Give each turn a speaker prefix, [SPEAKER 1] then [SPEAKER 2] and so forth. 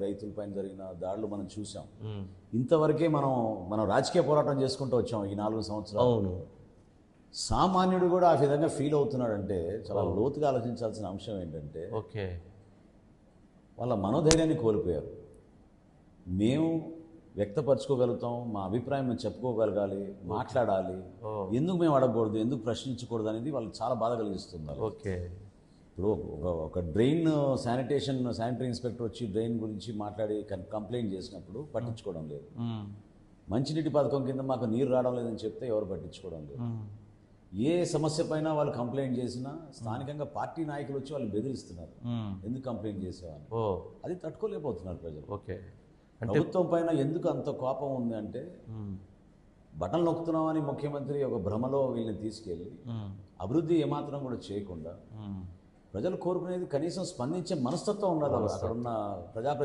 [SPEAKER 1] రైతులపైన జరిగిన దాడులు మనం చూసాం. ఇంతవరకే మనం రాజకీయ పోరాటం చేసుకుంటూ వచ్చాం ఈ 4 సంవత్సరాలు.
[SPEAKER 2] అవును.
[SPEAKER 1] సామాన్యుడు కూడా ఆ విధంగా ఫీల్ అవుతున్నాడంటే చాలా లోతుగా ఆలోచించాల్సిన అంశం ఏంటంటే
[SPEAKER 2] ఓకే.
[SPEAKER 1] వాళ్ళ మనోధైర్యాన్ని కోల్పోయారు. మేము వ్యక్తపరచుకోగలుగుతాం, మా అభిప్రాయం మేము చెప్పుకోగలగాలి, మాట్లాడాలి, ఎందుకు మేము అడగకూడదు, ఎందుకు ప్రశ్నించకూడదు అనేది వాళ్ళకి చాలా బాధ కలిగిస్తుంది.
[SPEAKER 2] ఓకే.
[SPEAKER 1] ఇప్పుడు ఒక డ్రైన్ శానిటరీ ఇన్స్పెక్టర్ వచ్చి డ్రైన్ గురించి మాట్లాడి కంప్లైంట్ చేసినప్పుడు పట్టించుకోవడం లేదు. మంచినీటి పథకం కింద మాకు నీరు రావడం లేదని చెప్తే ఎవరు పట్టించుకోవడం లేదు. ఏ సమస్య పైన వాళ్ళు కంప్లైంట్ చేసినా స్థానికంగా పార్టీ నాయకులు వచ్చి వాళ్ళు బెదిరిస్తున్నారు, ఎందుకు కంప్లైంట్ చేసేవాళ్ళు. అది తట్టుకోలేకపోతున్నారు ప్రజలు.
[SPEAKER 2] ఓకే.
[SPEAKER 1] ప్రభుత్వం పైన ఎందుకు అంత కోపం ఉంది అంటే బటన్ నొక్కుతున్నామని ముఖ్యమంత్రి ఒక భ్రమలో వీళ్ళని తీసుకెళ్ళి అభివృద్ధి ఏమాత్రం కూడా చేయకుండా ప్రజలు కోరుకునేది కనీసం స్పందించే మనస్తత్వం ఉండాలి అక్కడ ఉన్న ప్రజాప్రతినిధులు.